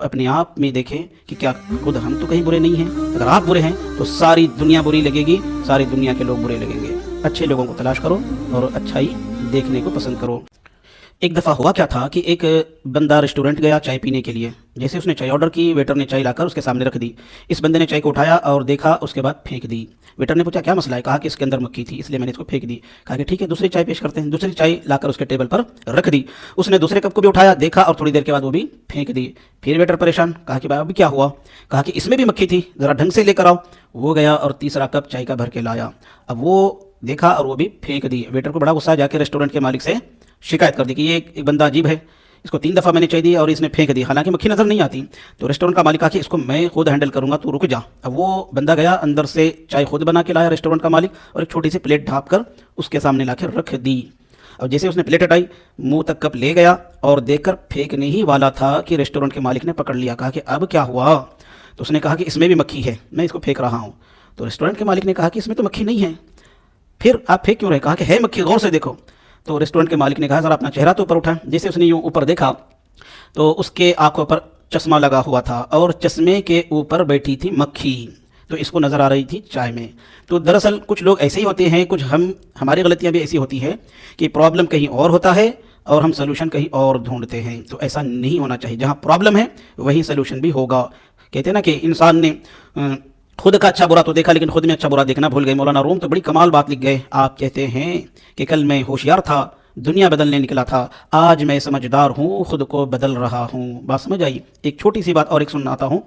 अपने आप में देखें कि क्या खुद हम तो कहीं बुरे नहीं हैं। अगर आप बुरे हैं तो सारी दुनिया बुरी लगेगी, सारी दुनिया के लोग बुरे लगेंगे। अच्छे लोगों को तलाश करो और अच्छाई देखने को पसंद करो। एक दफ़ा हुआ क्या था कि एक बंदा रेस्टोरेंट गया चाय पीने के लिए। जैसे उसने चाय ऑर्डर की, वेटर ने चाय लाकर उसके सामने रख दी। इस बंदे ने चाय को उठाया और देखा, उसके बाद फेंक दी। वेटर ने पूछा क्या मसला है? कहा कि इसके अंदर मक्खी थी, इसलिए मैंने इसको फेंक दी। कहा कि ठीक है, दूसरी चाय पेश करते हैं। दूसरी चाय लाकर उसके टेबल पर रख दी। उसने दूसरे कप को भी उठाया, देखा और थोड़ी देर के बाद वो भी फेंक दी। फिर वेटर परेशान, कहा कि भाई अभी क्या हुआ? कहा कि इसमें भी मक्खी थी, ज़रा ढंग से लेकर आओ। वो गया और तीसरा कप चाय का भर के लाया। अब वो देखा और वो भी फेंक दी। वेटर को बड़ा गुस्सा, जाके रेस्टोरेंट के मालिक से शिकायत कर दी कि ये एक बंदा अजीब है, इसको 3 दफ़ा मैंने चाय दी और इसने फेंक दी, हालांकि मक्खी नज़र नहीं आती। तो रेस्टोरेंट का मालिक कहा कि इसको मैं खुद हैंडल करूंगा, तू रुक जा। अब वो बंदा गया, अंदर से चाय खुद बना के लाया रेस्टोरेंट का मालिक, और एक छोटी सी प्लेट ढाँप कर उसके सामने ला रख दी। और जैसे उसने प्लेट हटाई, मुंह तक कप ले गया और देखकर फेंकने ही वाला था कि रेस्टोरेंट के मालिक ने पकड़ लिया। कहा कि अब क्या हुआ? तो उसने कहा कि इसमें भी मक्खी है, मैं इसको फेंक रहा हूँ। तो रेस्टोरेंट के मालिक ने कहा कि इसमें तो मक्खी नहीं है, फिर आप फेंक क्यों रहे? कहा कि है मक्खी, गौर से देखो। तो रेस्टोरेंट के मालिक ने कहा ज़रा अपना चेहरा तो ऊपर उठा। जैसे उसने यूँ ऊपर देखा तो उसके आंखों पर चश्मा लगा हुआ था और चश्मे के ऊपर बैठी थी मक्खी, तो इसको नज़र आ रही थी चाय में। तो दरअसल कुछ लोग ऐसे ही होते हैं, कुछ हमारी गलतियां भी ऐसी होती है कि प्रॉब्लम कहीं और होता है और हम सलूशन कहीं और ढूंढते हैं। तो ऐसा नहीं होना चाहिए, जहाँ प्रॉब्लम है वहीं सलूशन भी होगा। कहते हैं ना कि इंसान ने खुद का अच्छा बुरा तो देखा, लेकिन खुद में अच्छा बुरा देखना भूल गए। मौलाना रूम तो बड़ी कमाल बात लिख गए। आप कहते हैं कि कल मैं होशियार था, दुनिया बदलने निकला था, आज मैं समझदार हूँ, खुद को बदल रहा हूँ। बात समझ आई? एक छोटी सी बात और एक सुनाता हूँ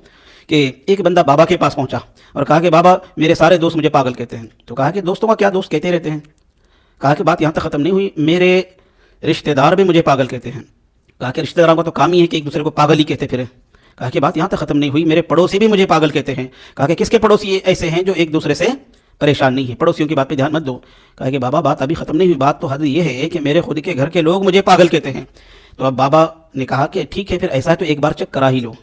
कि एक बंदा बाबा के पास पहुँचा और कहा कि बाबा मेरे सारे दोस्त मुझे पागल कहते हैं। तो कहा कि दोस्तों का क्या, दोस्त कहते रहते हैं। कहा कि बात यहाँ तक ख़त्म नहीं हुई, मेरे रिश्तेदार भी मुझे पागल कहते हैं। कहा कि रिश्तेदारों का तो काम ही है कि एक दूसरे को पागल ही कहते फिरे। कहा कि बात यहाँ तक ख़त्म नहीं हुई, मेरे पड़ोसी भी मुझे पागल कहते हैं। कहा कि किसके पड़ोसी ऐसे हैं जो एक दूसरे से परेशान नहीं है? पड़ोसियों की बात पे ध्यान मत दो। कहा कि बाबा बात अभी ख़त्म नहीं हुई, बात तो हद ये है कि मेरे खुद के घर के लोग मुझे पागल कहते हैं। तो अब बाबा ने कहा कि ठीक है, फिर ऐसा है तो एक बार चेक करा ही लो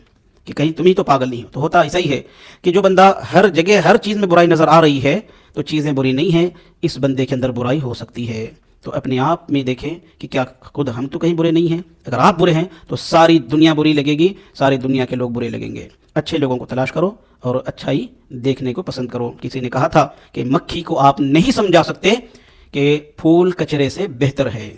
कि कहीं तुम ही तो पागल नहीं हो। तो होता ऐसा ही है कि जो बंदा हर जगह हर चीज़ में बुराई नज़र आ रही है तो चीज़ें बुरी नहीं हैं, इस बंदे के अंदर बुराई हो सकती है। तो अपने आप में देखें कि क्या खुद हम तो कहीं बुरे नहीं हैं। अगर आप बुरे हैं तो सारी दुनिया बुरी लगेगी, सारी दुनिया के लोग बुरे लगेंगे। अच्छे लोगों को तलाश करो और अच्छाई देखने को पसंद करो। किसी ने कहा था कि मक्खी को आप नहीं समझा सकते कि फूल कचरे से बेहतर है।